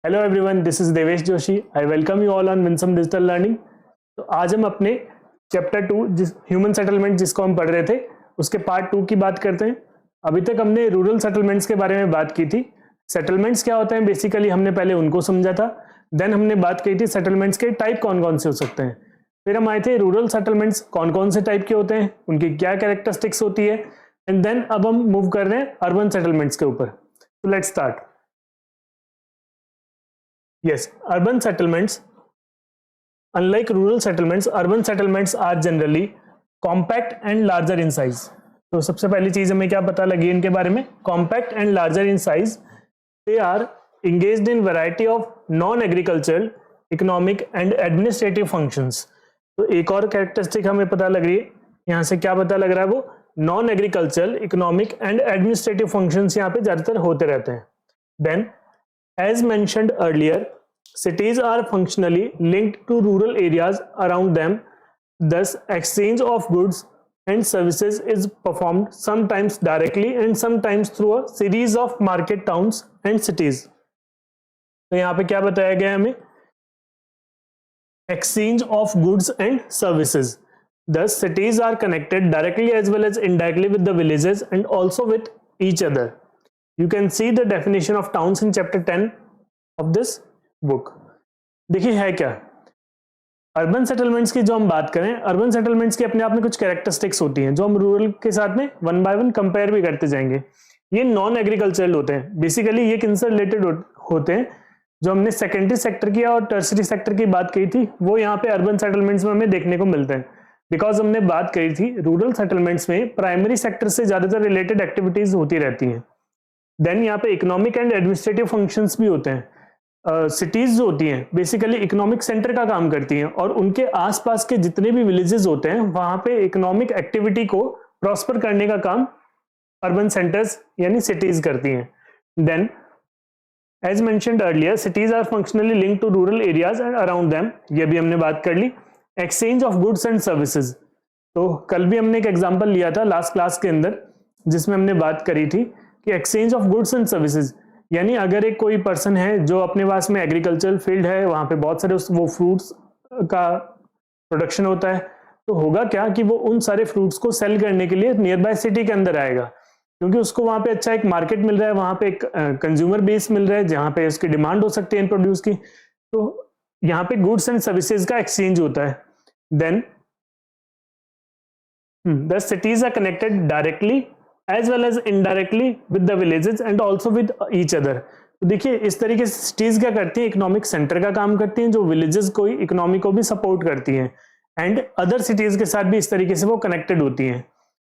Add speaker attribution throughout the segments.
Speaker 1: Hello everyone, this is Devesh Joshi. I welcome you all on Winsome digital learning. तो आज हम अपने चैप्टर 2 जिस ह्यूमन सेटलमेंट जिसको हम पढ़ रहे थे उसके पार्ट 2 की बात करते हैं। अभी तक हमने रूरल सेटलमेंट्स के बारे में बात की थी। सेटलमेंट्स क्या होते हैं बेसिकली हमने पहले उनको समझा था। देन हमने बात की थी सेटलमेंट्स के टाइप कौन कौन से हो सकते हैं। फिर हम आए थे रूरल सेटलमेंट्स कौन कौन से टाइप के होते हैं, उनकी क्या कैरेक्टरिस्टिक्स होती है। एंड देन अब हम मूव कर रहे हैं अर्बन सेटलमेंट्स के ऊपर। तो let's start. Yes, urban settlements, unlike rural settlements, urban settlements are generally compact and larger in size. तो सबसे पहली चीज हमें क्या पता लगी इनके बारे में, compact and larger in size. They are engaged in variety of non-agricultural, economic and administrative functions. तो एक और कैरेक्टरिस्टिक हमें पता लग रही है, यहाँ से क्या पता लग रहा है, वो non agricultural, economic and administrative functions यहाँ पे ज्यादातर होते रहते हैं। Then as mentioned earlier, cities are functionally linked to rural areas around them. Thus, exchange of goods and services is performed sometimes directly and sometimes through a series of market towns and cities. तो यहाँ पे क्या बताया गया है हमें, exchange of goods and services. Thus, cities are connected directly as well as indirectly with the villages and also with each other. You can see the definition of towns in chapter 10 of this book. देखिए है क्या, urban settlements की जो हम बात करें, urban settlements की अपने आप में कुछ कैरेक्टरिस्टिक्स होती हैं जो हम रूरल के साथ में वन बाय वन कंपेयर भी करते जाएंगे। ये नॉन एग्रीकल्चरल होते हैं। बेसिकली ये किनसे रिलेटेड होते हैं, जो हमने सेकेंडरी सेक्टर की और टर्सरी सेक्टर की बात की थी वो यहाँ पे अर्बन सेटलमेंट्स में हमें देखने को मिलते हैं। बिकॉज हमने बात करी थी रूरल सेटलमेंट्स में प्राइमरी सेक्टर से ज्यादातर रिलेटेड एक्टिविटीज होती रहती हैं। देन यहाँ पे इकोनॉमिक एंड एडमिनिस्ट्रेटिव फंक्शंस भी होते हैं। सिटीज जो होती हैं बेसिकली इकोनॉमिक सेंटर का काम करती हैं और उनके आसपास के जितने भी विलेजेस होते हैं वहां पे इकोनॉमिक एक्टिविटी को प्रॉस्पर करने का काम अर्बन सेंटर्स यानी सिटीज करती हैं। Then as mentioned earlier, cities are functionally linked to rural areas and around them, ये भी हमने बात कर ली। Exchange of goods and services, तो कल भी हमने एक एग्जांपल लिया था लास्ट क्लास के अंदर जिसमें हमने बात करी थी कि exchange of goods and services, यानी अगर एक कोई पर्सन है जो अपने पास में एग्रीकल्चरल फील्ड है, वहां पे बहुत सारे वो फ्रूट्स का प्रोडक्शन होता है, तो होगा क्या कि वो उन सारे फ्रूट्स को सेल करने के लिए नियर बाय सिटी के अंदर आएगा, क्योंकि उसको वहां पे अच्छा एक मार्केट मिल रहा है, वहां पे एक कंज्यूमर बेस मिल रहा है जहां पे उसकी डिमांड हो सकती है इन प्रोड्यूस की। तो यहाँ पे गुड्स एंड सर्विसेज का एक्सचेंज होता है। Then the cities are connected directly as well as indirectly with the villages and also with each other. तो देखिए इस तरीके से सिटीज क्या करती हैं, इकोनॉमिक सेंटर का काम करती हैं जो विलेजेस को इकोनॉमी को भी सपोर्ट करती हैं एंड अदर सिटीज के साथ भी इस तरीके से वो कनेक्टेड होती हैं।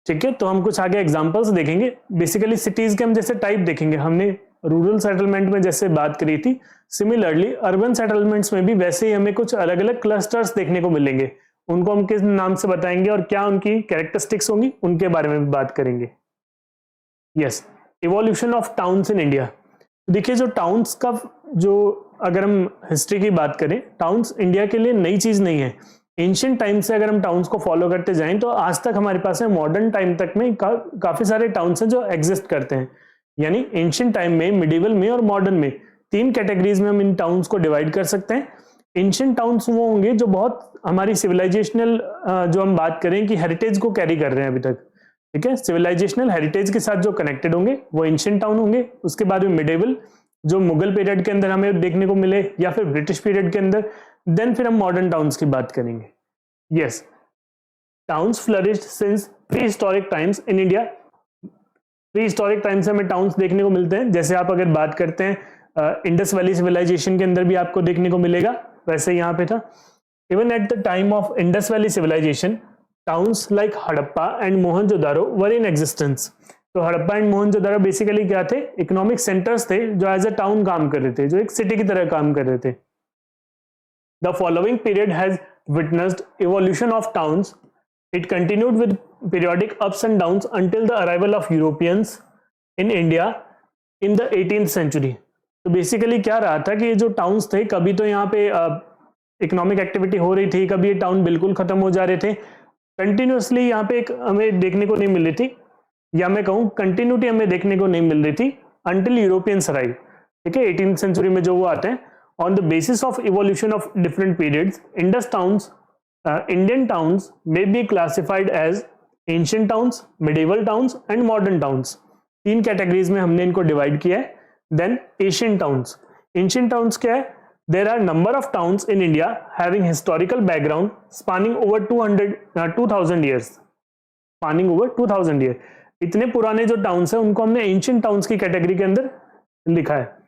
Speaker 1: ठीक है, तो हम कुछ आगे एग्जांपल्स देखेंगे। बेसिकली सिटीज के हम जैसे टाइप देखेंगे, हमने रूरल सेटलमेंट में जैसे बात करी थी, सिमिलरली अर्बन सेटलमेंट्स में भी वैसे ही हमें कुछ अलग अलग क्लस्टर्स देखने को मिलेंगे। उनको हम किस नाम से बताएंगे और क्या उनकी कैरेक्टरिस्टिक्स होंगी उनके बारे में भी बात करेंगे। Yes, evolution of towns in India. देखिए जो टाउन्स का, जो अगर हम हिस्ट्री की बात करें, टाउन्स इंडिया के लिए नई चीज नहीं है। एंशिएंट टाइम से अगर हम टाउन्स को फॉलो करते जाएं तो आज तक हमारे पास में मॉडर्न टाइम तक में काफी सारे टाउन्स हैं जो एग्जिस्ट करते हैं। यानी एंशिएंट टाइम में, मिडिवल में और मॉडर्न में तीन कैटेगरीज में हम इन टाउन्स को डिवाइड कर सकते हैं। एंशिएंट टाउन्स वो होंगे जो बहुत हमारी सिविलाइजेशनल जो हम बात करें कि हेरिटेज को कैरी कर रहे हैं अभी तक। ठीक है, सिविलाइजेशनल हेरिटेज के साथ जो कनेक्टेड होंगे वो एंशिएंट टाउन होंगे। उसके बाद में मिडिवल जो मुगल पीरियड के अंदर हमें देखने को मिले या फिर ब्रिटिश पीरियड के अंदर। देन फिर हम मॉडर्न टाउन्स की बात करेंगे। Yes, towns flourished since pre historic times in India. Pre historic times से हमें टाउन्स देखने को मिलते हैं। जैसे आप अगर बात करते हैं इंडस वैली सिविलाइजेशन के अंदर भी आपको देखने को मिलेगा, वैसे यहाँ पे था। Even at the time of Indus Valley civilization, towns like Harappa and Mohenjodaro were in existence. तो हड़प्पा एंड मोहनजोदारो बेसिकली क्या थे, इकोनॉमिक सेंटर्स थे जो एज अ टाउन काम कर रहे थे, जो एक सिटी की तरह काम कर रहे थे। The following period has witnessed evolution of towns. It continued with periodic ups and downs until the arrival of Europeans in India in the 18th century. तो बेसिकली क्या रहा था कि ये जो टाउन्स थे, कभी तो यहाँ पे इकोनॉमिक एक्टिविटी हो रही थी, कभी ये टाउन बिल्कुल खत्म हो जा रहे थे। कंटिन्यूसली यहाँ पे एक हमें देखने को नहीं मिल रही थी, या मैं कहूँ कंटिन्यूटी हमें देखने को नहीं मिल रही थी अंटिल यूरोपियंस अराइव। ठीक है, 18th सेंचुरी में जो वो आते हैं। On the basis of evolution of different periods, Indus towns, Indian towns may be classified as ancient towns, medieval towns and modern towns. 3 categories में हमने इनको डिवाइड किया है। Then Asian towns, ancient towns क्या है? There are number of towns in India having historical background spanning over 2000 years, spanning over 2000 year. इतने पुराने जो टाउन्स हैं उनको हमने एंशिएंट टाउन्स की कैटेगरी के अंदर लिखा है।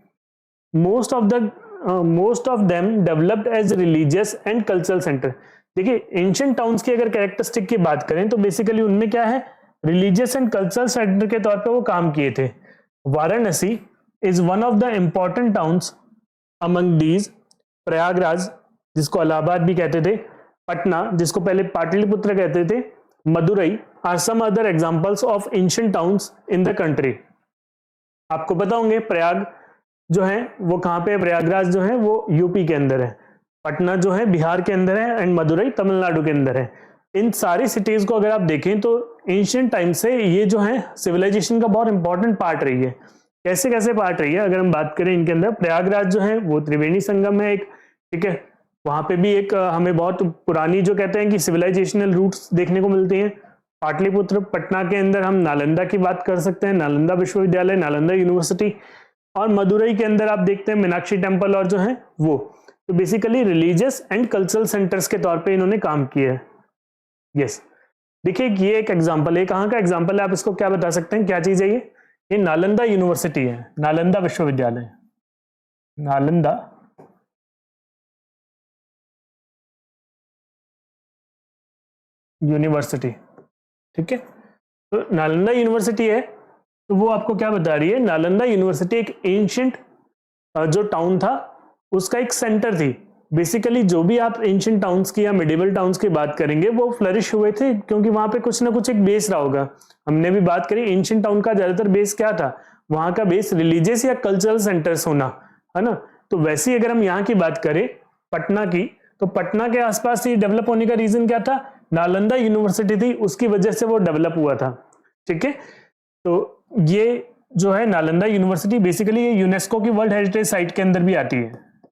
Speaker 1: Most of them developed as religious and cultural centre. देखिए, एंशिएंट टाउन्स की अगर कैरेक्टरिस्टिक की बात करें तो बेसिकली उनमें क्या है, रिलीजियस एंड कल्चरल सेंटर के तौर पे वो काम किए थे। Varanasi is one of the important towns among these. Prayagraj, जिसको इलाहाबाद भी कहते थे, पटना, जिसको पहले पाटलिपुत्र कहते थे, Madurai are some other examples of ancient towns in the country. आपको पता होंगे प्रयाग जो है वो कहाँ पे है? प्रयागराज जो है वो यूपी के अंदर है, पटना जो है बिहार के अंदर है एंड मदुरई तमिलनाडु के अंदर है। इन सारी सिटीज को अगर आप देखें तो एंशिएंट टाइम से ये जो है सिविलाइजेशन का बहुत इंपॉर्टेंट पार्ट रही है। कैसे कैसे पार्ट रही है अगर हम बात करें इनके अंदर, प्रयागराज जो है वो त्रिवेणी संगम है एक, ठीक है, वहां पे भी एक हमें बहुत पुरानी जो कहते हैं कि सिविलाइजेशनल रूट्स देखने को मिलती हैं। पाटलिपुत्र, पटना के अंदर हम नालंदा की बात कर सकते हैं, नालंदा विश्वविद्यालय, नालंदा यूनिवर्सिटी, और मदुरई के अंदर आप देखते हैं मीनाक्षी टेम्पल और जो है वो। तो basically religious and cultural centres के तौर पे इन्होंने काम किया है। यस, देखिए ये एक एग्जांपल है, कहाँ का एग्जांपल है, आप इसको क्या बता सकते हैं, क्या चीज है ये नालंदा यूनिवर्सिटी है, नालंदा विश्वविद्यालय, नालंदा यूनिवर्सिटी, ठीक है। तो नालंदा यूनिवर्सिटी है, तो वो आपको क्या बता रही है, नालंदा यूनिवर्सिटी एक एंशिएंट जो टाउन था उसका एक सेंटर थी। बेसिकली जो भी आप एंशिएंट टाउन्स की या मिडिवल टाउन्स की बात करेंगे वो फ्लरिश हुए थे क्योंकि वहां पे कुछ ना कुछ एक बेस रहा होगा। हमने भी बात करी एंशिएंट टाउन का ज्यादातर बेस क्या था, वहां का बेस रिलीजियस या कल्चरल सेंटर्स होना, है ना। तो वैसे ही अगर हम यहाँ की बात करें पटना की, तो पटना के आसपास ये डेवलप होने का रीजन क्या था, नालंदा यूनिवर्सिटी थी, उसकी वजह से वो डेवलप हुआ था, ठीक है। तो ये जो है नालंदा यूनिवर्सिटी बेसिकली ये यूनेस्को की वर्ल्ड हेरिटेज साइट के अंदर भी आती है,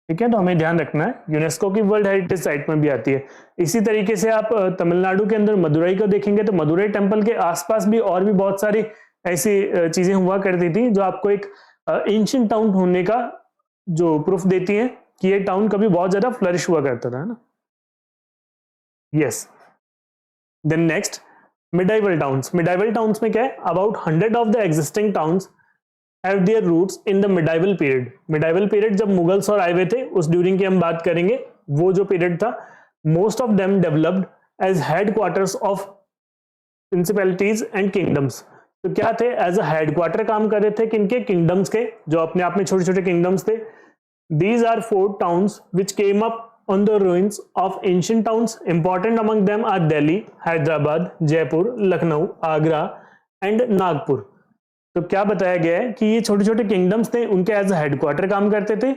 Speaker 1: ठीक है। तो हमें ध्यान रखना है यूनेस्को की वर्ल्ड हेरिटेज साइट में भी आती है। इसी तरीके से आप तमिलनाडु के अंदर मदुरई को देखेंगे तो मदुरई टेम्पल के आसपास भी और भी बहुत सारी ऐसी चीजें हुआ करती थी जो आपको एक एंशिएंट टाउन होने का जो प्रूफ देती है कि ये टाउन कभी बहुत ज्यादा फ्लरिश हुआ करता था, ना। Yes, then next medieval towns. Medieval towns में क्या है, about 100 of the existing towns have their roots in the medieval period. Medieval period जब मुगल्स और आए हुए थे उस ड्यूरिंग की हम बात करेंगे, वो जो पीरियड था, most of them developed as headquarters of principalities and kingdoms. तो क्या थे, एज अ हेडक्वार्टर काम कर रहे थे किनके, किंगडम्स के, जो अपने आप में छोटे छोटे किंगडम्स थे। These are 4 towns which came up on the ruins of ancient towns. Important among them are Delhi, Hyderabad, Jaipur, Lucknow, Agra and Nagpur. तो क्या बताया गया है कि ये छोटे छोटे किंगडम्स थे, उनके एज हेडक्वार्टर काम करते थे।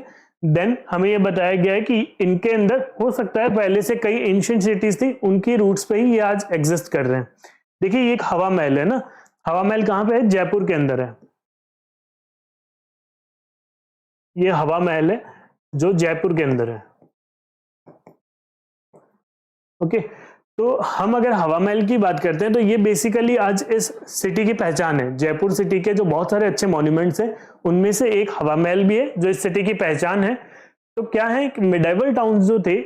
Speaker 1: देन हमें ये बताया गया है कि इनके अंदर हो सकता है पहले से कई एंशिएंट सिटीज थी, उनकी रूट्स पे ही ये आज एग्जिस्ट कर रहे हैं। देखिए ये एक हवा महल है ना, हवा महल कहाँ पे है, जयपुर के अंदर है। ये हवा महल है जो जयपुर के अंदर है, ओके। तो हम अगर हवा महल की बात करते हैं तो ये बेसिकली आज इस सिटी की पहचान है। जयपुर सिटी के जो बहुत सारे अच्छे मॉन्यूमेंट्स हैं उनमें से एक हवा महल भी है जो इस सिटी की पहचान है। तो क्या है कि मिडाइवल टाउन्स जो थे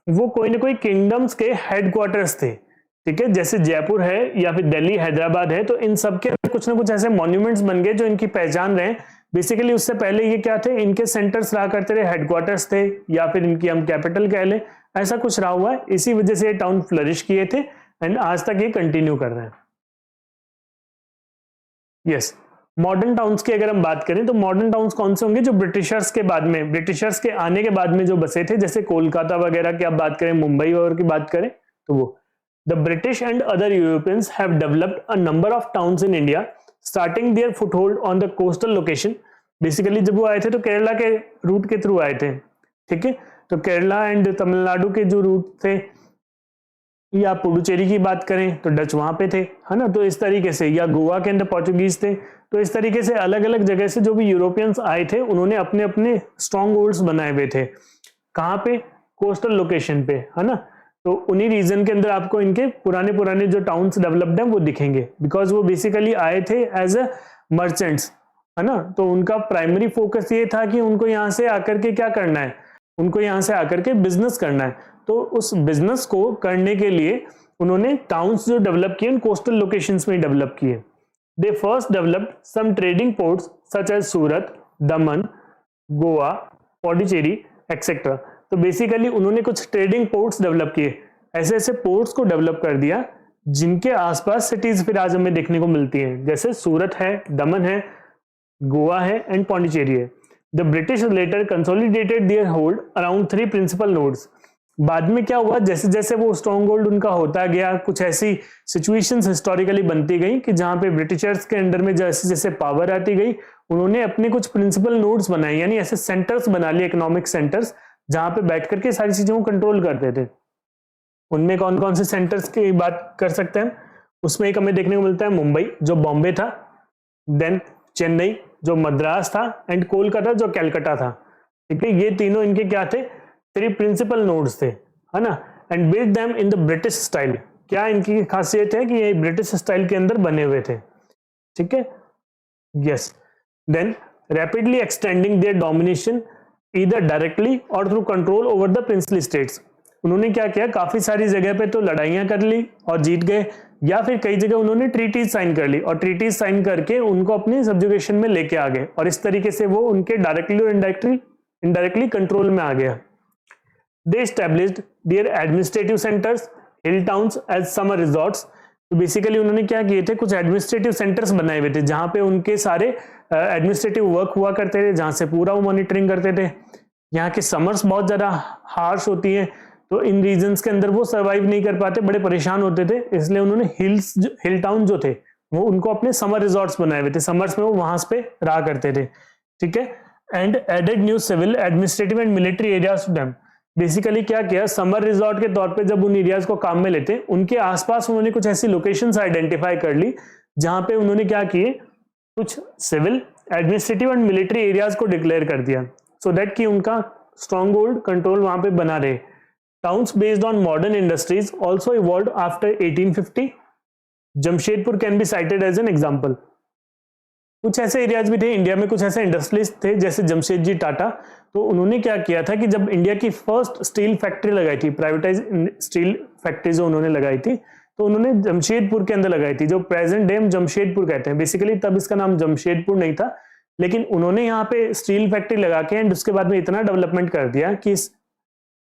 Speaker 1: वो कोई ना कोई किंगडम्स के हेडक्वार्टर्स थे, ठीक है। जैसे जयपुर है या फिर दिल्ली, हैदराबाद है, तो इन सब के कुछ ना कुछ ऐसे मॉन्यूमेंट्स बन गए जो इनकी पहचान रहे। बेसिकली उससे पहले ये क्या थे, इनके सेंटर्स रहा करते थे, हेडक्वार्टर्स थे या फिर इनकी हम कैपिटल कह लें, ऐसा कुछ रहा हुआ है। इसी वजह से ये टाउन फ्लरिश किए थे एंड आज तक ये कंटिन्यू कर रहे हैं। यस, मॉडर्न टाउन्स की अगर हम बात करें तो मॉडर्न टाउन्स कौन से होंगे, जो ब्रिटिशर्स के बाद में, ब्रिटिशर्स के आने के बाद में जो बसे थे, जैसे कोलकाता वगैरह की आप बात करें, मुंबई और की बात करें तो वो। The British and other Europeans have developed a number of towns in India starting there foothold on the coastal location. Basically जब वो आए थे तो केरला के रूट के थ्रू आए थे, ठीक है। तो केरला एंड तमिलनाडु के जो रूट थे या पुडुचेरी की बात करें तो डच वहां पे थे, है ना, तो इस तरीके से, या गोवा के अंदर पोर्चुगीज थे। तो इस तरीके से अलग अलग जगह से जो भी यूरोपियंस आए थे उन्होंने अपने अपने स्ट्रॉन्ग होल्ड्स बनाए हुए थे। कहाँ पे? कोस्टल लोकेशन पे, है ना। तो उन्हीं रीजन के अंदर आपको इनके पुराने पुराने जो टाउन्स डेवलप्ड हैं वो दिखेंगे, बिकॉज वो बेसिकली आए थे एज अ मर्चेंट्स, है ना। तो उनका प्राइमरी फोकस ये था कि उनको यहाँ से आकर के क्या करना है, उनको यहाँ से आकर के बिजनेस करना है। तो उस बिजनेस को करने के लिए उन्होंने टाउन्स जो डेवलप किए कोस्टल लोकेशंस में डेवलप किए। They first developed some trading ports such as Surat, Daman, Goa, Pondicherry etcetera. तो बेसिकली उन्होंने कुछ ट्रेडिंग पोर्ट्स डेवलप किए, ऐसे ऐसे पोर्ट्स को डेवलप कर दिया जिनके आसपास सिटीज फिर आज हमें देखने को मिलती हैं, जैसे सूरत है, दमन है, गोवा है एंड पौंडीचेरी है। The British later consolidated their hold around 3 principal nodes. बाद में क्या हुआ, जैसे जैसे वो स्ट्रॉन्ग होल्ड उनका होता गया, कुछ ऐसी सिचुएशंस हिस्टोरिकली बनती गई कि जहां पे ब्रिटिशर्स के अंडर में जैसे जैसे पावर आती गई, उन्होंने अपने कुछ प्रिंसिपल नोड्स बनाए, यानी ऐसे सेंटर्स बना लिए, इकोनॉमिक सेंटर्स, जहां पे बैठ करके सारी चीजों को कंट्रोल करते थे। उनमें कौन कौन से सेंटर्स की बात कर सकते हैं? उसमें एक हमें देखने को मिलता है मुंबई जो बॉम्बे था, देन चेन्नई जो मद्रास था, एंड कोलकाता जो कैलकाटा था। ठीक है, ये तीनों इनके क्या थे? 3 प्रिंसिपल नोड्स थे, है ना। And build them in the British style. क्या इनकी खासियत है कि ये ब्रिटिश स्टाइल के अंदर बने हुए थे। ठीक है, yes. Then rapidly extending their domination either directly और through control over the princely states. उन्होंने क्या किया, काफी सारी जगह पे तो लड़ाइयां कर ली और जीत गए, या फिर कई जगह उन्होंने ट्रीटीज साइन कर ली और ट्रीटीज साइन करके उनको अपनी सब्जुगेशन में लेके आ गए, और इस तरीके से वो उनके डायरेक्टली और इनडायरेक्टली कंट्रोल में आ गया। They established their administrative centers, hill towns as summer resorts। तो बेसिकली उन्होंने क्या किए थे, कुछ एडमिनिस्ट्रेटिव सेंटर्स बनाए हुए थे जहां पे उनके सारे एडमिनिस्ट्रेटिव वर्क हुआ करते थे, जहां से पूरा वो मॉनिटरिंग करते थे। यहाँ के समर्स बहुत ज्यादा हार्श होती हैं, तो इन रीजन्स के अंदर वो सर्वाइव नहीं कर पाते, बड़े परेशान होते थे, इसलिए उन्होंने हिल टाउन जो थे वो उनको अपने समर रिजॉर्ट्स बनाए हुए थे, समर्स में वो वहां पे रहा करते थे। ठीक है, and added new civil, administrative and military areas to them. Basically क्या किया, समर रिजॉर्ट के तौर पे जब उन एरियाज को काम में लेते, उनके आसपास उन्होंने कुछ ऐसी लोकेशंस आइडेंटिफाई कर ली जहां पे उन्होंने क्या किए, कुछ civil, administrative and military areas को डिक्लेयर कर दिया, सो दैट कि उनका स्ट्रॉन्ग होल्ड कंट्रोल वहां पे बना रहे। Towns based on modern industries also evolved after 1850। Jamshedpur can be cited as an example. कुछ ऐसे एरियाज भी थे इंडिया में, कुछ ऐसे इंडस्ट्रीज थे जैसे जमशेदजी टाटा, तो उन्होंने क्या किया था कि जब इंडिया की फर्स्ट स्टील फैक्ट्री लगाई थी, प्राइवेटाइज स्टील फैक्ट्री जो उन्होंने लगाई थी, तो उन्होंने जमशेदपुर के अंदर लगाई थी, जो प्रेजेंट डे हम जमशेदपुर कहते हैं। बेसिकली तब इसका नाम जमशेदपुर नहीं था, लेकिन उन्होंने यहाँ पे स्टील फैक्ट्री लगा के एंड उसके बाद में इतना डेवलपमेंट कर दिया कि इस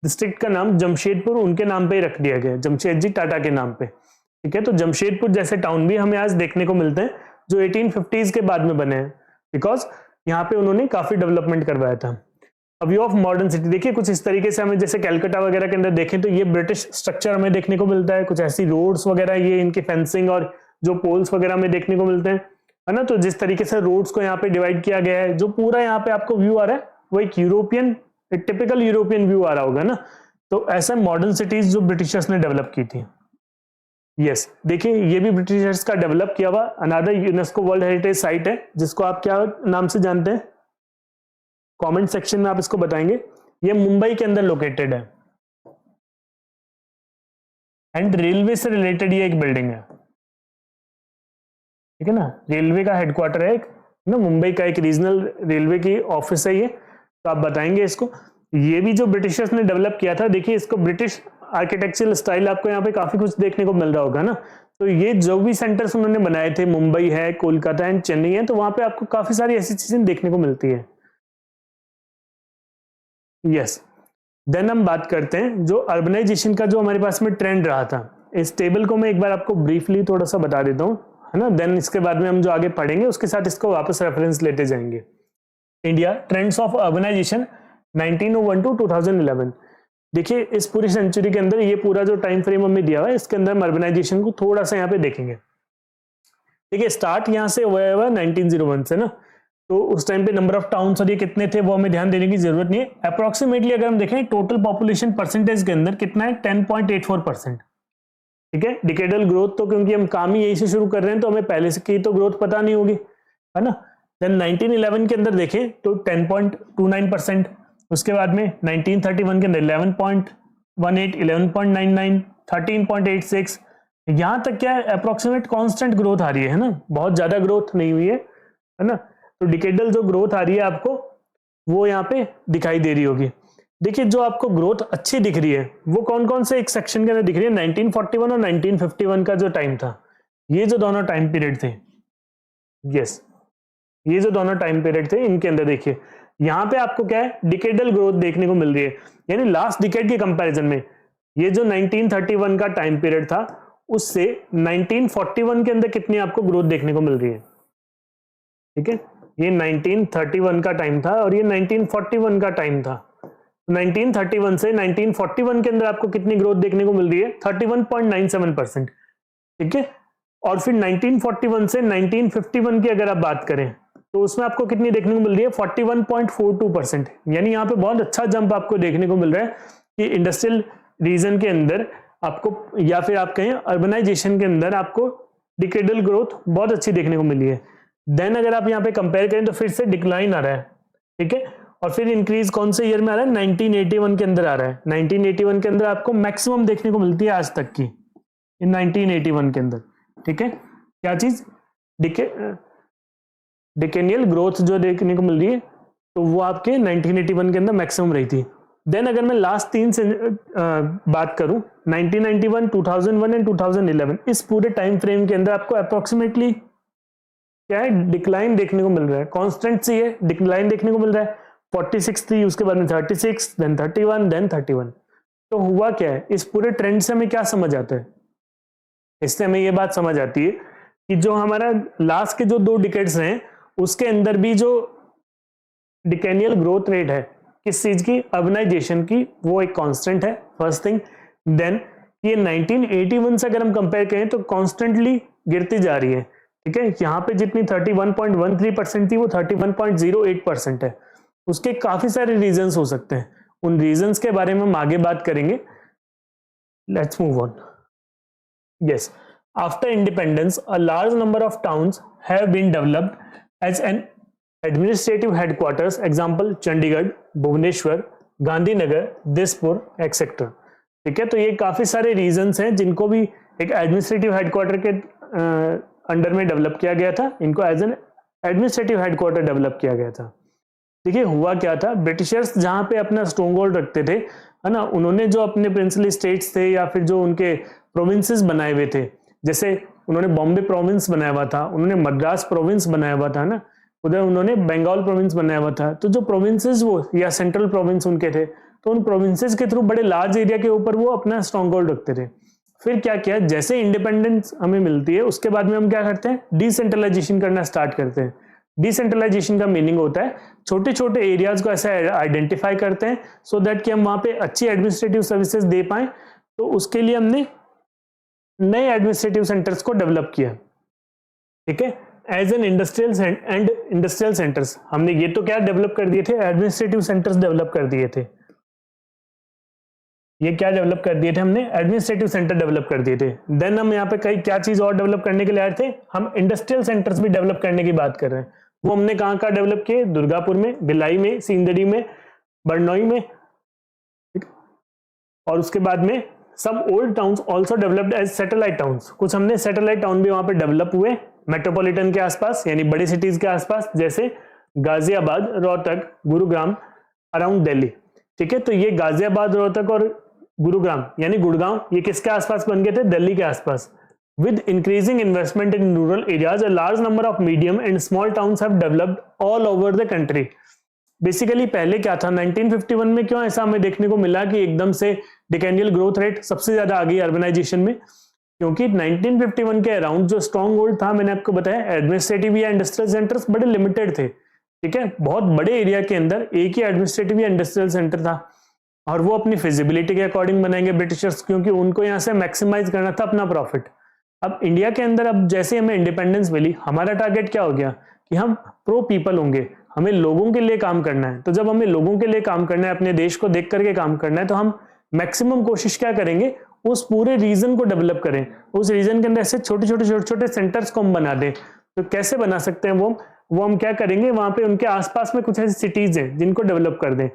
Speaker 1: डिस्ट्रिक्ट का नाम जमशेदपुर उनके नाम पे ही रख दिया गया, जमशेदजी टाटा के नाम पे। ठीक है, तो जमशेदपुर जैसे टाउन भी हमें आज देखने को मिलते हैं जो 1850s के बाद में बने हैं, बिकॉज यहाँ पे उन्होंने काफी डेवलपमेंट करवाया था। अब व्यू ऑफ मॉडर्न सिटी देखिए, कुछ इस तरीके से हमें जैसे कैलकाटा वगैरह के अंदर देखें तो ये ब्रिटिश स्ट्रक्चर हमें देखने को मिलता है, कुछ ऐसी रोड्स वगैरह, ये इनकी फेंसिंग और जो पोल्स वगैरह में देखने को मिलते हैं, है ना। तो जिस तरीके से रोड्स को यहाँ पे डिवाइड किया गया है, जो पूरा यहाँ पे आपको व्यू आ रहा है वो एक यूरोपियन, एक टिपिकल यूरोपियन व्यू आ रहा होगा ना। तो ऐसा मॉडर्न सिटीज जो ब्रिटिशर्स ने डेवलप की थी। यस, देखिए ये भी ब्रिटिशर्स का डेवलप किया हुआ another UNESCO world heritage site है, जिसको आप क्या नाम से जानते हैं, कमेंट सेक्शन में आप इसको बताएंगे। ये मुंबई के अंदर लोकेटेड है एंड रेलवे से रिलेटेड ये एक बिल्डिंग है। ठीक है ना, रेलवे का हेडक्वार्टर है एक ना, मुंबई का एक रीजनल रेलवे की ऑफिस है ये, तो आप बताएंगे इसको। ये भी जो ब्रिटिशर्स ने डेवलप किया था, देखिए इसको ब्रिटिश आर्किटेक्चरल स्टाइल आपको यहाँ पे काफी कुछ देखने को मिल रहा होगा ना। तो ये जो भी सेंटर्स उन्होंने बनाए थे, मुंबई है, कोलकाता एंड चेन्नई है, तो वहां पे आपको काफी सारी ऐसी चीजें देखने को मिलती है। यस, देन हम बात करते हैं जो अर्बनाइजेशन का जो हमारे पास में ट्रेंड रहा था। इस टेबल को मैं एक बार आपको ब्रीफली थोड़ा सा बता देता हूँ, है ना। देन इसके बाद में हम जो आगे पढ़ेंगे उसके साथ इसको वापस रेफरेंस लेते जाएंगे। India trends of urbanisation 1901 to 2011। देखिए इस पूरी सेंचुरी के अंदर ये पूरा जो टाइम फ्रेम हमें दिया हुआ है, इसके अंदर हम अर्बनाइजेशन को थोड़ा सा यहाँ पे देखेंगे। देखिए स्टार्ट यहाँ से हुआ हुआ 1901 से ना, तो उस टाइम पे नंबर ऑफ टाउन्स और ये कितने थे वो हमें ध्यान देने की जरूरत नहीं है। अप्रोक्सीमेटली अगर हम देखें टोटल पॉपुलेशन परसेंटेज के अंदर कितना है, 10.84%। ठीक है। डिकेडल ग्रोथ तो क्योंकि हम काम ही यहीं से शुरू कर रहे हैं तो हमें पहले से की तो ग्रोथ पता नहीं होगी, है ना। देन 1911 के अंदर देखें तो 10.29%, उसके बाद में 1931 के अंदर 11.18, 11.99, 13.86, यहां तक क्या है अप्रोक्सीमेट कांस्टेंट ग्रोथ आ रही है ना, बहुत ज्यादा ग्रोथ नहीं हुई है ना। तो डिकेडल जो ग्रोथ आ रही है आपको वो यहाँ पे दिखाई दे रही होगी। देखिए जो आपको ग्रोथ अच्छी दिख रही है वो कौन कौन से एक सेक्शन के अंदर दिख रही है, 1941 और 1951 का जो टाइम था, ये जो दोनों टाइम पीरियड थे, यस ये जो दोनों टाइम पीरियड थे इनके अंदर देखिए यहाँ पे आपको क्या है डिकेडल ग्रोथ देखने को मिल रही है। यानी लास्ट डिकेड के कंपैरिजन में ये जो 1931 का टाइम पीरियड था उससे 1941 के अंदर कितनी आपको ग्रोथ देखने को मिल रही है। ठीक है, ये 1931 का टाइम था और ये 1941 का टाइम था। 1931 से 1941 के अंदर आपको कितनी ग्रोथ देखने को मिल रही है, 31.97%। ठीक है, और फिर 1941 से 1951 की अगर आप बात करें तो उसमें आपको कितनी देखने को मिल रही है, 41.42%। यानी यहाँ पे बहुत अच्छा जंप आपको देखने को मिल रहा है कि इंडस्ट्रियल रीजन के अंदर आपको या फिर आप कहें अर्बनाइजेशन के अंदर आपको डिकेडल ग्रोथ बहुत अच्छी देखने को मिली है। देन अगर आप यहाँ पे कंपेयर करें तो फिर से डिक्लाइन आ रहा है। ठीक है, और फिर इंक्रीज कौन से ईयर में आ रहा है, 1981 के अंदर आ रहा है। 1981 के अंदर आपको मैक्सिमम देखने को मिलती है आज तक की, इन 1981 के अंदर। ठीक है, क्या चीज डिकेनियल ग्रोथ जो देखने को मिल रही है तो वो आपके 1981 के अंदर मैक्सिमम रही थी। देन अगर मैं लास्ट 3 से बात करूं 1991, 2001 एंड 2011, इस पूरे टाइम फ्रेम के अंदर आपको अप्रोक्सीमेटली क्या है डिक्लाइन देखने को मिल रहा है, कांस्टेंट सी है डिक्लाइन देखने को मिल रहा है। 46 थी, उसके बाद में 36, देन 31, देन 31। तो हुआ क्या है, इस पूरे ट्रेंड से हमें क्या समझ आता है, इससे हमें ये बात समझ आती है कि जो हमारा लास्ट के जो 2 डिकेड्स हैं उसके अंदर भी जो डिकेनियल ग्रोथ रेट है किस चीज की, अर्बनाइजेशन की, वो एक कांस्टेंट है फर्स्ट थिंग। देन ये 1981 से अगर हम कंपेयर करें तो कॉन्स्टेंटली गिरती जा रही है। ठीक है, यहाँ पे जितनी 31.13% थी वो 31.08% है। उसके काफी सारे रीजंस हो सकते हैं, उन रीजंस के बारे में हम आगे बात करेंगे। Let's move on. Yes, after independence, a large number of towns have been developed as an administrative headquarters. Example: Chandigarh, Bhubaneswar, Gandhinagar, Dispur, etc. ठीक है, तो ये काफी सारे रीजंस हैं जिनको भी एक एडमिनिस्ट्रेटिव हेडक्वार्टर के अंडर में डेवलप किया गया था, इनको as an administrative headquarter develop किया गया था। देखिए हुआ क्या था, ब्रिटिशर्स जहां पे अपना स्ट्रॉन्ग होल्ड रखते थे, है ना, उन्होंने जो अपने प्रिंसली स्टेट्स थे या फिर जो उनके प्रोविंसेस बनाए हुए थे, जैसे उन्होंने बॉम्बे प्रोविंस बनाया हुआ था, उन्होंने मद्रास प्रोविंस बनाया हुआ था ना, उधर उन्होंने बंगाल प्रोविंस बनाया हुआ था। तो जो प्रोविंसेस वो या सेंट्रल प्रोविंस उनके थे, तो उन प्रोविंसेस के थ्रू बड़े लार्ज एरिया के ऊपर वो अपना स्ट्रॉन्ग होल्ड रखते थे। फिर क्या किया, जैसे इंडिपेंडेंस हमें मिलती है उसके बाद में हम क्या करते हैं, डिसेंट्रलाइजेशन करना स्टार्ट करते हैं। डिसेंट्रलाइजेशन का मीनिंग होता है छोटे छोटे एरियाज को ऐसे आइडेंटिफाई करते हैं सो दैट कि हम वहां पे अच्छी एडमिनिस्ट्रेटिव सर्विसेज दे पाए। तो उसके लिए हमने नए एडमिनिस्ट्रेटिव सेंटर्स को डेवलप किया। ठीक है, एज एन इंडस्ट्रियल सेंटर्स हमने ये तो क्या डेवलप कर दिए थे, एडमिनिस्ट्रेटिव सेंटर्स डेवलप कर दिए थे। ये क्या डेवलप कर दिए थे हमने, एडमिनिस्ट्रेटिव सेंटर डेवलप कर दिए थे। देन हम यहाँ पे कई क्या चीज और डेवलप करने के लिए आए थे, हम इंडस्ट्रियल सेंटर्स भी डेवलप करने की बात कर रहे हैं। वो हमने कहाँ कहाँ डेवलप किए, दुर्गापुर में, भिलाई में, सिंदरी में, बरनौई में, और उसके बाद में सब old towns also developed as satellite towns. कुछ हमने सैटेलाइट टाउन भी वहां पे डेवलप हुए मेट्रोपॉलिटन के आसपास, यानी बड़ी सिटीज के आसपास, जैसे गाजियाबाद, रोहतक, गुरुग्राम अराउंड दिल्ली। ठीक है, तो ये गाजियाबाद, रोहतक और गुरुग्राम यानी गुड़गांव, ये किसके आसपास बन गए थे, दिल्ली के आसपास। With increasing investment in rural areas, a large number of medium and small towns have developed all over the country. Basically पहले क्या था, 1951 में क्यों ऐसा हमें देखने को मिला कि एकदम से डिकेनियल ग्रोथ रेट सबसे ज्यादा आ गई अर्बनाइजेशन में, क्योंकि 1951 के अराउंड जो स्ट्रॉन्ग होल्ड था, मैंने आपको बताया एडमिनिस्ट्रेटिव या इंडस्ट्रियल सेंटर्स बड़े लिमिटेड थे। ठीक है, बहुत बड़े एरिया के अंदर एक ही एडमिनिस्ट्रेटिव या इंडस्ट्रियल सेंटर था, और वो अपनी फिजिबिलिटी के अकॉर्डिंग बनाएंगे ब्रिटिशर्स, क्योंकि उनको यहाँ से मैक्सिमाइज करना था अपना प्रॉफिट। अब इंडिया के अंदर अब जैसे हमें इंडिपेंडेंस मिली, हमारा टारगेट क्या हो गया कि हम प्रो पीपल होंगे, हमें लोगों के लिए काम करना है। तो जब हमें लोगों के लिए काम करना है, अपने देश को देख करके काम करना है, तो हम मैक्सिमम कोशिश क्या करेंगे, उस पूरे रीजन को डेवलप करें, उस रीजन के अंदर ऐसे छोटे छोटे सेंटर्स को हम बना दें। तो कैसे बना सकते हैं वो हम क्या करेंगे, वहां पे उनके आसपास में कुछ ऐसी सिटीज हैं जिनको डेवलप कर दें,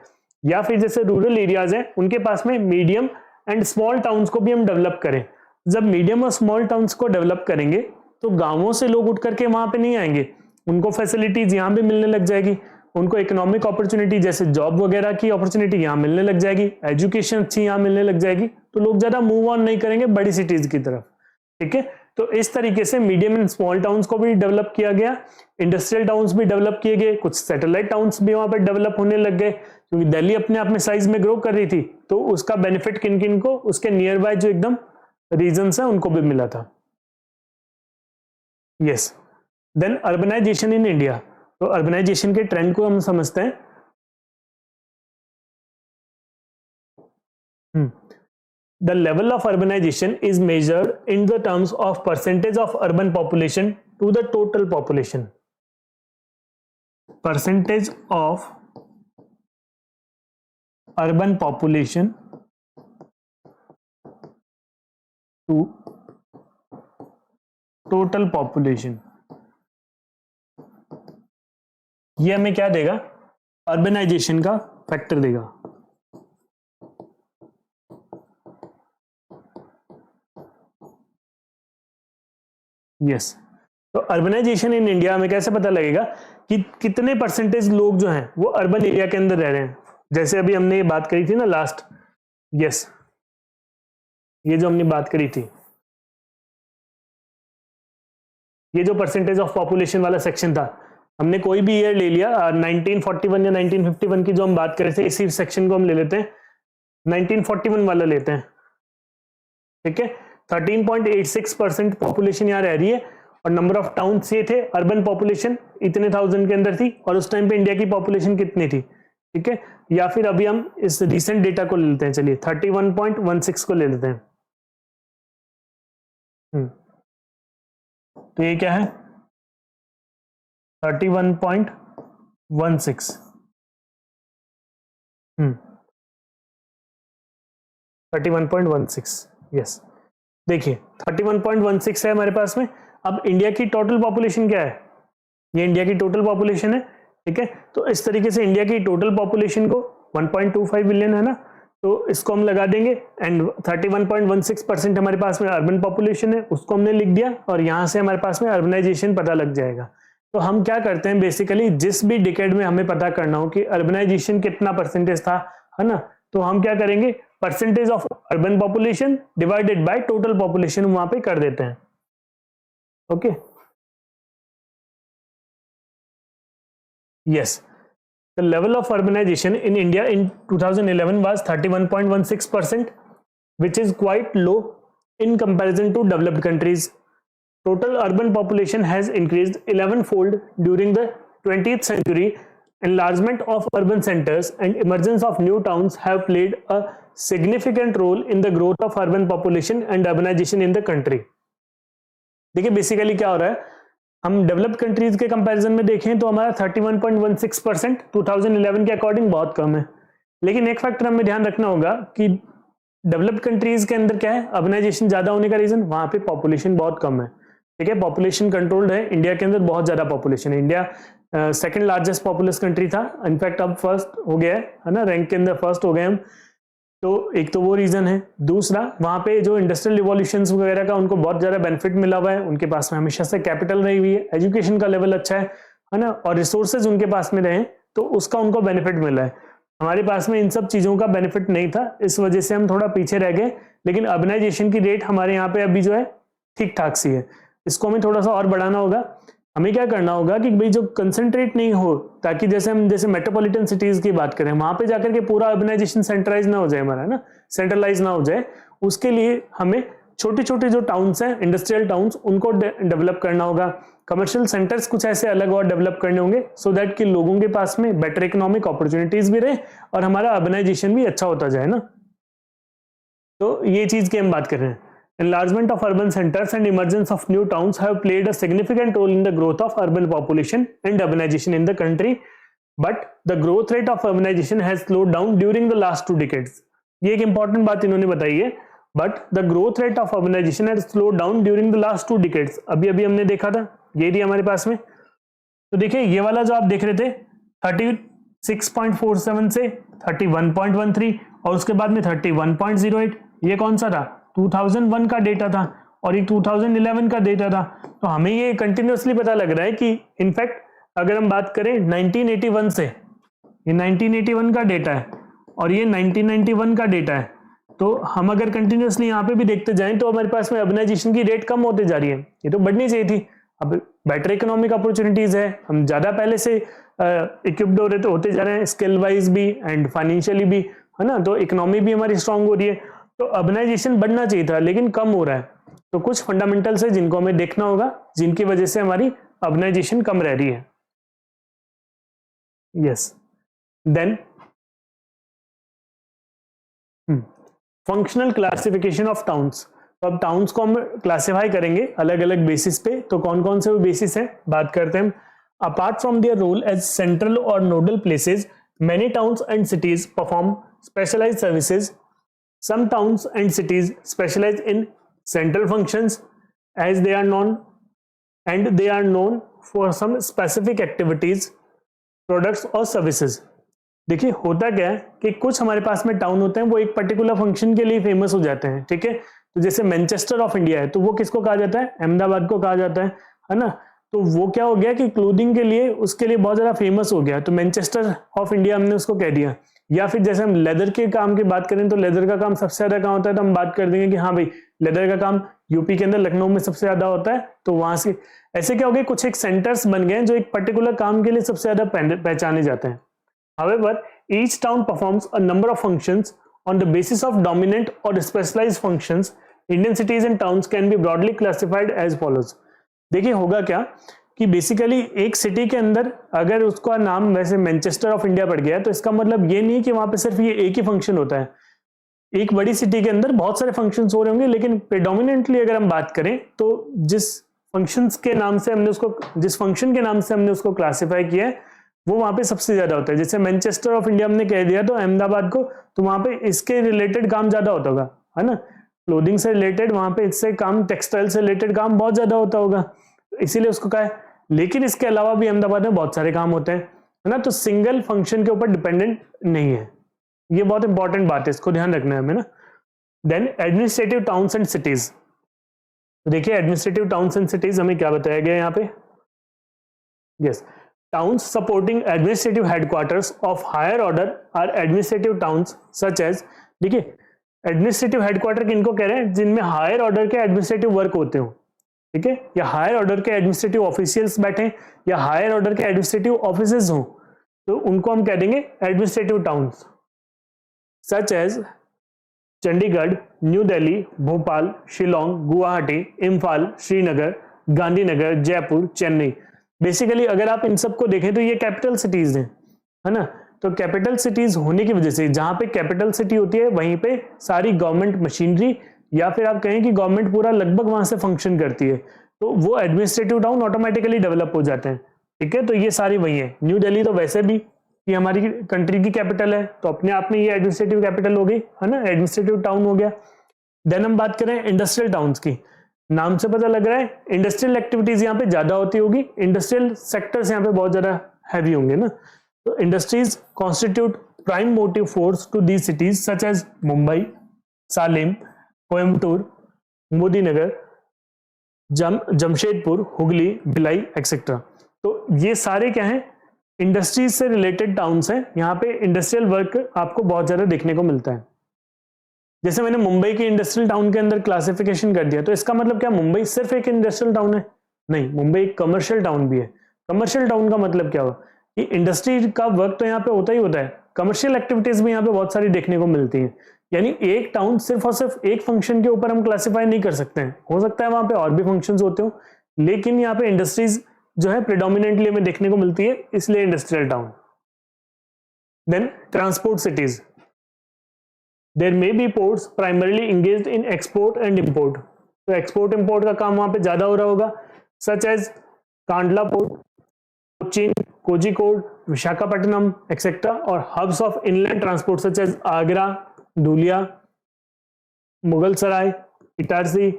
Speaker 1: या फिर जैसे रूरल एरियाज हैं उनके पास में मीडियम एंड स्मॉल टाउन्स को भी हम डेवलप करें। जब मीडियम और स्मॉल टाउन्स को डेवलप करेंगे तो गांवों से लोग उठ करके वहां पे नहीं आएंगे, उनको फैसिलिटीज यहाँ भी मिलने लग जाएगी, उनको इकोनॉमिक अपॉर्चुनिटी जैसे जॉब वगैरह की अपॉर्चुनिटी यहाँ मिलने लग जाएगी, एजुकेशन अच्छी यहाँ मिलने लग जाएगी, तो लोग ज्यादा मूव ऑन नहीं करेंगे बड़ी सिटीज की तरफ। ठीक है, तो इस तरीके से मीडियम एंड स्मॉल टाउन्स को भी डेवलप किया गया, इंडस्ट्रियल टाउन्स भी डेवलप किए गए, कुछ सैटेलाइट टाउन्स भी वहां पर डेवलप होने लग गए, क्योंकि दिल्ली अपने आप में साइज में ग्रो कर रही थी, तो उसका बेनिफिट किन किन को, उसके नियर बाय जो एकदम रीजन्स है उनको भी मिला था। Yes, then urbanisation in India. तो अर्बनाइजेशन के ट्रेंड को हम समझते हैं। The level of urbanization is measured in the terms of percentage of urban population to the total population. Percentage of urban population to total population. ये हमें क्या देगा, अर्बनाइजेशन का फैक्टर देगा। यस, तो अर्बनाइजेशन इन इंडिया में कैसे पता लगेगा कि कितने परसेंटेज लोग जो हैं वो अर्बन एरिया के अंदर रह रहे हैं। जैसे अभी हमने ये बात करी थी ना लास्ट, यस, ये जो हमने बात करी थी, ये जो परसेंटेज ऑफ पॉपुलेशन वाला सेक्शन था, हमने कोई भी ईयर ले लिया, 1941 या 1951 की जो हम बात कर रहे थे, इसी सेक्शन को हम ले लेते हैं, 1941 वाला लेते हैं। ठीक है, 13.86% पॉपुलेशन यहाँ रह रही है, और नंबर ऑफ टाउन्स ये थे, अर्बन पॉपुलेशन इतने थाउजेंड के अंदर थी, और उस टाइम पे इंडिया की पॉपुलेशन कितनी थी। ठीक है, या फिर अभी हम इस रिसेंट डेटा को ले लेते हैं, चलिए 31.16 को ले लेते हैं। तो ये क्या है, 31.16, 31.16, यस। देखिए 31.16 है हमारे पास में। अब इंडिया की टोटल पॉपुलेशन क्या है, ये इंडिया की टोटल पॉपुलेशन है। ठीक है, तो इस तरीके से इंडिया की टोटल पॉपुलेशन को 1.25 बिलियन है ना, तो इसको हम लगा देंगे, एंड 31.16% हमारे पास में अर्बन पॉपुलेशन है, उसको हमने लिख दिया, और यहां से हमारे पास में अर्बनाइजेशन पता लग जाएगा। तो हम क्या करते हैं, बेसिकली जिस भी डिकेड में हमें पता करना हो कि अर्बनाइजेशन कितना परसेंटेज था, है ना, तो हम क्या करेंगे, percentage of urban population divided by total population वहां पे कर देते हैं। Okay, yes, the level of urbanisation in India in 2011 was 31.16%, which is quite low in comparison to developed countries. Total urban population has increased 11-fold during the 20th century. Enlargement of urban centers and emergence of new towns have played a significant role in the growth of urban population and urbanization in the country. देखिए basically क्या हो रहा है, हम developed countries के comparison में देखें तो हमारा 31.16% 2011 के अकॉर्डिंग बहुत कम है। लेकिन एक फैक्टर हमें ध्यान रखना होगा कि डेवलप्ड कंट्रीज के अंदर क्या है, अर्बनाइजेशन ज्यादा होने का रीजन, वहां पे पॉपुलेशन बहुत कम है। ठीक है, पॉपुलेशन कंट्रोल्ड है, इंडिया के अंदर बहुत ज्यादा पॉपुलेशन है। India second largest populace country था, इनफैक्ट अब फर्स्ट हो गया है ना, रैंक के अंदर फर्स्ट हो गए हम। तो एक तो वो रीजन है, दूसरा वहां पे जो इंडस्ट्रियल रिवॉल्यूशंस वगैरह का उनको बहुत ज्यादा बेनिफिट मिला हुआ है, उनके पास में हमेशा से कैपिटल रही हुई है, एजुकेशन का लेवल अच्छा है ना, और रिसोर्सेज उनके पास में रहे तो उसका उनको बेनिफिट मिला है। हमारे पास में इन सब चीजों का बेनिफिट नहीं था, इस वजह से हम थोड़ा पीछे रह गए। लेकिन अर्बनाइजेशन की रेट हमारे यहाँ पे अभी जो है ठीक ठाक सी है, इसको हमें थोड़ा सा और बढ़ाना होगा। हमें क्या करना होगा कि भाई जो कंसंट्रेट नहीं हो, ताकि जैसे हम जैसे मेट्रोपॉलिटन सिटीज की बात करें, वहां पे जाकर के पूरा अर्बनाइजेशन सेंट्रलाइज ना हो जाए हमारा, ना सेंट्रलाइज ना हो जाए, उसके लिए हमें छोटे छोटे जो टाउन्स हैं, इंडस्ट्रियल टाउन्स, उनको डेवलप करना होगा। कमर्शियल सेंटर्स कुछ ऐसे अलग और डेवलप करने होंगे, सो दैट कि लोगों के पास में बेटर इकोनॉमिक अपॉर्चुनिटीज भी रहे और हमारा अर्बनाइजेशन भी अच्छा होता जाए ना। तो ये चीज की हम बात कर रहे हैं। Enlargement of urban centers and emergence of new towns have played a significant role in the growth of urban population and urbanization in the country, but the growth rate of urbanization has slowed down during the last 2 decades. ये एक important बात इन्होंने बताई है, but the growth rate of urbanisation has slowed down during the last 2 decades. अभी अभी हमने देखा था, ये एरिया हमारे पास में। तो देखिए ये वाला जो आप देख रहे थे 36.47 से 31.13 और उसके बाद में 31.08, ये कौन सा था? 2001 का डेटा था और ये 2011 का डेटा था। तो हमें ये कंटिन्यूअसली पता लग रहा है कि इनफैक्ट अगर हम बात करें 1981 से, ये 1981 का डेटा है और ये 1991 का डेटा है, तो हम अगर कंटिन्यूअसली यहाँ पे भी देखते जाएं तो हमारे पास में अर्बनाइजेशन की रेट कम होते जा रही है। ये तो बढ़नी चाहिए थी। अब बेटर इकोनॉमिक अपॉर्चुनिटीज है, हम ज्यादा पहले से इक्विप्ड होते जा रहे हैं, स्किल वाइज भी एंड फाइनेंशियली भी, है ना। तो इकोनॉमी भी हमारी स्ट्रांग हो रही है, तो अर्बनाइजेशन बढ़ना चाहिए था लेकिन कम हो रहा है। तो कुछ फंडामेंटल्स है जिनको हमें देखना होगा, जिनकी वजह से हमारी अर्बनाइजेशन कम रह रही है। Yes, then functional classification of towns. तो अब टाउन्स को हम क्लासिफाई करेंगे अलग अलग बेसिस पे। तो कौन कौन से वो बेसिस हैं बात करते हैं। Apart from their role as central और nodal places, many towns and cities perform specialised services. Some towns and cities specialise in central functions as they are known, and they are known for some specific activities, products और services। देखिए होता क्या है कि कुछ हमारे पास में टाउन होते हैं वो एक पर्टिकुलर फंक्शन के लिए फेमस हो जाते हैं, ठीक है। तो जैसे मैनचेस्टर ऑफ इंडिया है, तो वो किसको कहा जाता है? अहमदाबाद को कहा जाता है ना। तो वो क्या हो गया कि क्लोथिंग के लिए उसके लिए बहुत ज्यादा फेमस हो गया, तो मैनचेस्टर ऑफ इंडिया हमने उसको कह दिया। या फिर जैसे हम लेदर के काम की बात करें तो लेदर का काम सबसे ज्यादा कहाँ होता है, तो हम बात कर देंगे कि हाँ भाई लेदर का काम यूपी के अंदर लखनऊ में सबसे ज्यादा होता है। तो वहां से ऐसे क्या हो गया, कुछ एक सेंटर्स बन गए जो एक पर्टिकुलर काम के लिए सबसे ज्यादा पहचाने जाते हैं। However, each town performs a number of functions on the basis of dominant or specialized functions. Indian cities and towns can be broadly classified as follows। देखिए होगा क्या कि बेसिकली एक सिटी के अंदर अगर उसका नाम वैसे मैनचेस्टर ऑफ इंडिया पड़ गया तो इसका मतलब ये नहीं कि वहां पे सिर्फ ये एक ही फंक्शन होता है। एक बड़ी सिटी के अंदर बहुत सारे फंक्शंस हो रहे होंगे, लेकिन प्रेडोमिनेंटली अगर हम बात करें तो जिस फंक्शन के नाम से हमने उसको क्लासिफाई किया है वो वहां पे सबसे ज्यादा होता है। जैसे मैनचेस्टर ऑफ इंडिया हमने कह दिया तो अहमदाबाद को, तो वहां पे इसके रिलेटेड काम ज्यादा होता होगा, है ना। क्लोथिंग से रिलेटेड वहां पे इससे काम, टेक्सटाइल से रिलेटेड काम बहुत ज्यादा होता होगा, इसीलिए उसको कहा है। लेकिन इसके अलावा भी अहमदाबाद में बहुत सारे काम होते हैं, है ना। तो सिंगल फंक्शन के ऊपर डिपेंडेंट नहीं है, ये बहुत इंपॉर्टेंट बात है, इसको ध्यान रखना है हमें ना। Then administrative towns and cities. देखिए एडमिनिस्ट्रेटिव टाउन्स एंड सिटीज हमें क्या बताया गया यहाँ पे। Yes, towns supporting administrative headquarters of higher order are administrative towns such as। देखिए एडमिनिस्ट्रेटिव हेडक्वार्टर किनको कह रहे हैं? जिनमें हायर ऑर्डर के एडमिनिस्ट्रेटिव वर्क होते हो, ठीक है, या हायर ऑर्डर के एडमिनिस्ट्रेटिव ऑफिशियल्स बैठे या हायर ऑर्डर के एडमिनिस्ट्रेटिव ऑफिसेज हो, तो उनको हम कह देंगे administrative towns. Such as Chandigarh, New Delhi, Bhopal, Shillong, Guwahati, Imphal, Srinagar, Gandhinagar, Jaipur, Chennai. Basically अगर आप इन सबको देखें तो ये कैपिटल सिटीज हैं, है ना। तो कैपिटल सिटीज होने की वजह से जहां पे कैपिटल सिटी होती है वहीं पे सारी गवर्नमेंट मशीनरी या फिर आप कहें कि गवर्नमेंट पूरा लगभग वहां से फंक्शन करती है, तो वो एडमिनिस्ट्रेटिव टाउन ऑटोमेटिकली डेवलप हो जाते हैं, ठीक है। तो ये सारी वही है। न्यू दिल्ली तो वैसे भी ये हमारी कंट्री की कैपिटल है, तो अपने आप में ये एडमिनिस्ट्रेटिव कैपिटल हो गई, है ना, एडमिनिस्ट्रेटिव टाउन हो गया। देन हम बात करें इंडस्ट्रियल टाउन्स की। नाम से पता लग रहा है इंडस्ट्रियल एक्टिविटीज यहाँ पे ज्यादा होती होगी, इंडस्ट्रियल सेक्टर्स यहाँ पे बहुत ज्यादा हैवी होंगे ना। तो industries constitute prime motive force to these cities such as Mumbai, Salem, Coimbatore, Modinagar, Jamshedpur, Hooghly, Bhilai etcetera. तो ये सारे क्या हैं? इंडस्ट्रीज से रिलेटेड टाउन्स हैं। यहाँ पे इंडस्ट्रियल वर्क आपको बहुत ज्यादा देखने को मिलता है। जैसे मैंने मुंबई के इंडस्ट्रियल टाउन के अंदर क्लासिफिकेशन कर दिया, तो इसका मतलब क्या मुंबई सिर्फ एक इंडस्ट्रियल टाउन है? नहीं, मुंबई एक कमर्शियल टाउन भी है। कमर्शियल टाउन का मतलब क्या हुआ कि इंडस्ट्री का वर्क तो यहाँ पे होता ही होता है, कमर्शियल एक्टिविटीज भी यहाँ पे बहुत सारी देखने को मिलती हैं। यानी एक टाउन सिर्फ और सिर्फ एक फंक्शन के ऊपर हम क्लासिफाई नहीं कर सकते हैं, हो सकता है वहां पे और भी फंक्शंस होते हो, लेकिन यहाँ पे इंडस्ट्रीज जो है प्रिडोमिनेंटली हमें देखने को मिलती है, इसलिए industrial town. Then transport cities. There may be ports primarily engaged in export and import। तो एक्सपोर्ट इंपोर्ट का काम वहां पे ज्यादा हो रहा होगा, such as Kandla port, Cochin, Kozhikode, Visakhapatnam etcetera. और hubs of inland transport such as Agra, Dhulia, Mughal Sarai, Itarsi,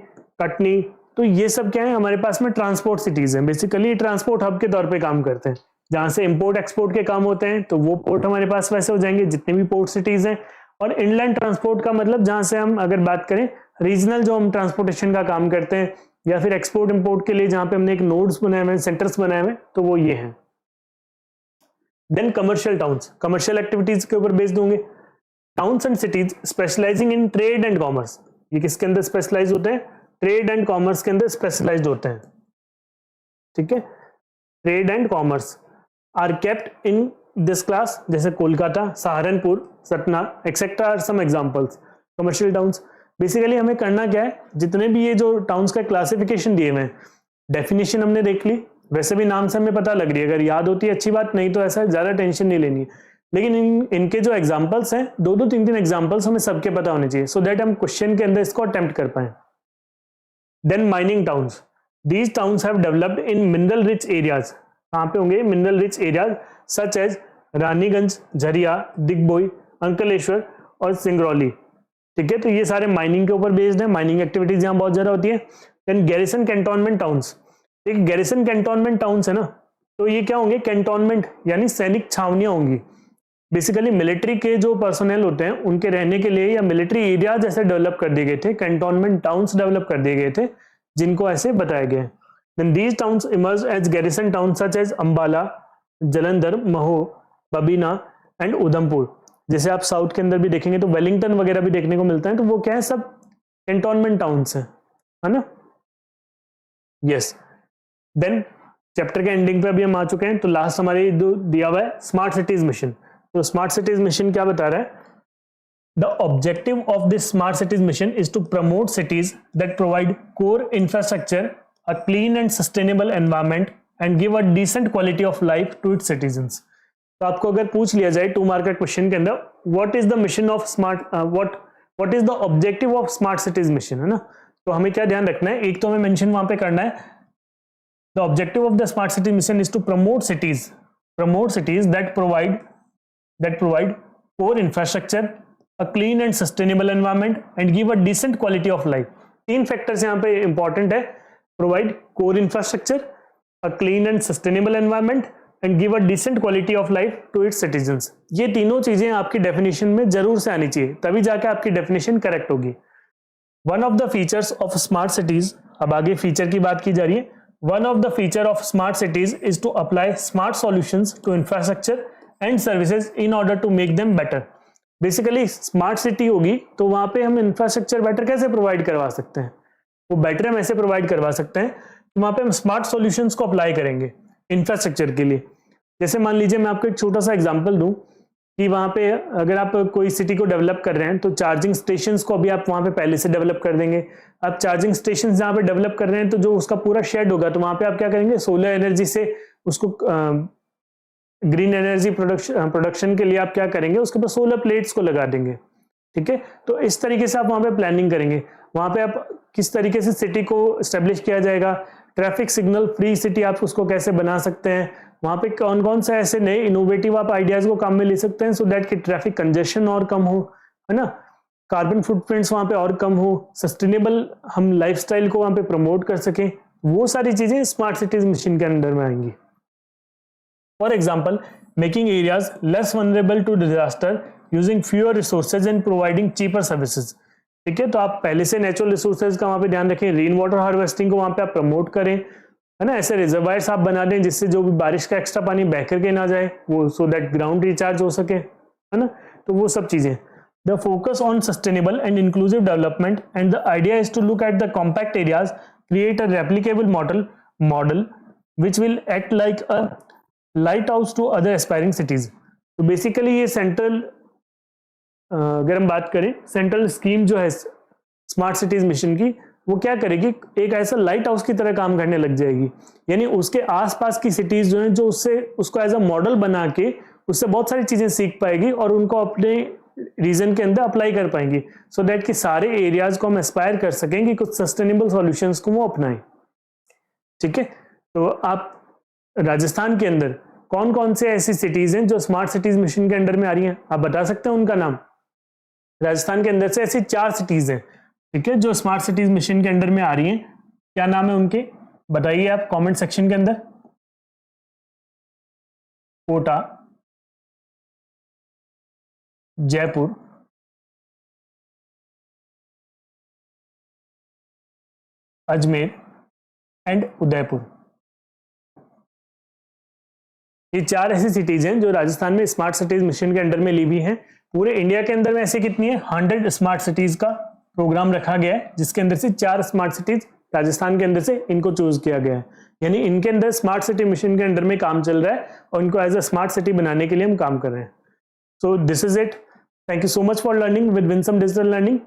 Speaker 1: Katni, तो ये सब क्या है हमारे पास में ट्रांसपोर्ट सिटीज हैं। बेसिकली ट्रांसपोर्ट हब के तौर पे काम करते हैं, जहां से इंपोर्ट एक्सपोर्ट के काम होते हैं, तो वो पोर्ट हमारे पास वैसे हो जाएंगे जितने भी पोर्ट सिटीज हैं। और इनलैंड ट्रांसपोर्ट का मतलब जहां से हम अगर बात करें रीजनल जो हम ट्रांसपोर्टेशन का काम करते हैं, या फिर एक्सपोर्ट इंपोर्ट के लिए जहां पे हमने एक नोड्स बनाए हुए हैं, सेंटर्स बनाए हुए हैं, तो वो ये हैं। Then commercial towns, commercial activities के ऊपर बेस्ड होंगे। Towns and cities specialising in trade and commerce, ये किसके अंदर स्पेशलाइज होते हैं? ट्रेड एंड कॉमर्स के अंदर स्पेशलाइज्ड होते हैं। ठीक है, trade and commerce are kept in this class, जैसे Kolkata, Saharanpur, Satna etcetera are some examples commercial towns. Basically हमें करना क्या है, जितने भी ये जो टाउन्स का क्लासिफिकेशन दिए हुए हैं, डेफिनेशन हमने देख ली, वैसे भी नाम से हमें पता लग रही है, अगर याद होती है अच्छी बात, नहीं तो ऐसा ज्यादा टेंशन नहीं लेनी है। लेकिन इनके जो एग्जांपल्स हैं, दो दो तीन तीन एग्जांपल्स हमें सबके पता होने चाहिए, सो दैट हम क्वेश्चन के अंदर इसको अटेम्प्ट कर पाए। Then mining towns, these towns have developed in mineral rich areas, कहाँ पे होंगे? Mineral rich areas such as Raniganj, Jharia, Digboi, Ankleshwar और सिंगरौली। ठीक है, तो ये सारे माइनिंग के ऊपर बेस्ड है, माइनिंग एक्टिविटीज यहाँ बहुत ज्यादा होती है। देन गैरिसन कैंटोनमेंट टाउन्स, एक गैरिसन कैंटोनमेंट टाउन्स है ना, तो ये क्या होंगे? कैंटोनमेंट यानी सैनिक छावनियां होंगी। बेसिकली मिलिट्री के जो पर्सोनेल होते हैं उनके रहने के लिए, या मिलिट्री एरियाज ऐसे डेवलप कर दिए गए थे, कैंटोनमेंट टाउन्स डेवलप कर दिए गए थे, जिनको ऐसे बताया गया है। Then these towns emerge as garrison town such as Ambala, Jalandhar, Mhow, Babina and Udhampur. जैसे आप साउथ के अंदर भी देखेंगे तो वेलिंगटन वगैरह भी देखने को मिलता है, तो वो क्या है? सब कैंटोनमेंट टाउन्स है ना? यस। देन चैप्टर के एंडिंग पे अभी हम आ चुके हैं, तो लास्ट हमारे दिया हुआ है स्मार्ट सिटीज मिशन। तो स्मार्ट सिटीज मिशन क्या बता रहा है? The objective of this smart cities mission is to promote cities that provide core infrastructure, a clean and sustainable environment and give a decent quality of life to its citizens. तो आपको अगर पूछ लिया जाए 2 मार्क का question के अंदर, what is the mission of smart, what is the objective of smart cities mission, है ना, तो हमें क्या ध्यान रखना है? एक तो हमें मेंशन वहां पे करना है, the objective of the smart city mission is to promote cities that provide core infrastructure, a clean and sustainable environment and give a decent quality of life। 3 factors यहाँ पे इंपॉर्टेंट है, provide core infrastructure, a clean and sustainable environment and give a decent quality of life to its citizens। ये तीनों चीजें आपकी definition में जरूर से आनी चाहिए, तभी जाके आपकी डेफिनेशन करेक्ट होगी। One of the features of smart cities, अब आगे फीचर की बात की जा रही है। One of the feature of smart cities is to apply smart solutions to infrastructure and services in order to make them better. Basically smart city होगी तो वहां पे हम इंफ्रास्ट्रक्चर बेटर कैसे प्रोवाइड करवा सकते हैं? वो बेटर हम ऐसे प्रोवाइड करवा सकते हैं, तो वहां पे हम स्मार्ट सॉल्यूशंस को अप्लाई करेंगे इंफ्रास्ट्रक्चर के लिए। जैसे मान लीजिए मैं आपको एक छोटा सा एग्जांपल दूं कि वहां पे अगर आप कोई सिटी को डेवलप कर रहे हैं, तो चार्जिंग स्टेशंस को अभी आप वहां पे पहले से डेवलप कर देंगे। आप चार्जिंग स्टेशन जहां पे डेवलप कर रहे हैं, तो जो उसका पूरा शेड होगा, तो वहां पे आप क्या करेंगे? सोलर एनर्जी से उसको ग्रीन एनर्जी प्रोडक्शन के लिए आप क्या करेंगे? उसके ऊपर सोलर प्लेट्स को लगा देंगे। ठीक है, तो इस तरीके से आप वहां पे प्लानिंग करेंगे। वहां पे आप किस तरीके से सिटी को स्टेब्लिश किया जाएगा, ट्रैफिक सिग्नल फ्री सिटी आप उसको कैसे बना सकते हैं, वहां पे कौन कौन से ऐसे नए इनोवेटिव आप आइडियाज को काम में ले सकते हैं, सो दैट कि ट्रैफिक कंजेशन और कम हो, है ना, कार्बन फुटप्रिंट्स वहां पे और कम हो, सस्टेनेबल हम लाइफस्टाइल को वहां पे प्रमोट कर सकें। वो सारी चीजें स्मार्ट सिटीज मिशन के अंडर में आएंगी। For example, making areas less vulnerable to disaster using fewer resources and providing cheaper services. ठीक है, तो आप पहले से नेचुरल रिसोर्सेज का वहां पे ध्यान रखें, रेन वाटर हार्वेस्टिंग को वहां पे आप प्रमोट करें, है ना, ऐसे रिजर्वायर्स आप बना दें जिससे जो भी बारिश का एक्स्ट्रा पानी बह करके ना जाए, वो सो दैट ग्राउंड रिचार्ज हो सके, है ना, तो वो सब चीजें। The focus on sustainable and inclusive development and the idea is to look at the compact areas, create a replicable model which will act like a light house to other aspiring cities. तो basically ये central, अगर हम बात करें central scheme जो है smart cities mission की, वो क्या करेगी? एक ऐसा लाइट हाउस की तरह काम करने लग जाएगी, यानी उसके आसपास की सिटीज जो है, जो उसको एज अ मॉडल बना के उससे बहुत सारी चीजें सीख पाएगी और उनको अपने रीजन के अंदर अप्लाई कर पाएंगी, सो दैट कि सारे एरियाज को हम एस्पायर कर सकेंगे कुछ सस्टेनेबल सॉल्यूशंस को वो अपनाएं। ठीक है, तो आप राजस्थान के अंदर कौन कौन से ऐसी सिटीज हैं जो स्मार्ट सिटीज मिशन के अंडर में आ रही हैं? आप बता सकते हैं उनका नाम? राजस्थान के अंदर से ऐसी 4 सिटीज हैं ठीक है, जो स्मार्ट सिटीज मिशन के अंडर में आ रही हैं, क्या नाम है उनके, बताइए आप कमेंट सेक्शन के अंदर। कोटा, जयपुर, अजमेर एंड उदयपुर। ये 4 ऐसी सिटीज हैं जो राजस्थान में स्मार्ट सिटीज मिशन के अंडर में ली हुई हैं। पूरे इंडिया के अंदर में ऐसे कितनी है, 100 स्मार्ट सिटीज का प्रोग्राम रखा गया है, जिसके अंदर से 4 स्मार्ट सिटीज राजस्थान के अंदर से इनको चूज किया गया है। यानी इनके अंदर स्मार्ट सिटी मिशन के अंडर में काम चल रहा है और इनको एज अ स्मार्ट सिटी बनाने के लिए हम काम कर रहे हैं। So this is it. Thank you so much for learning with Winsome digital learning.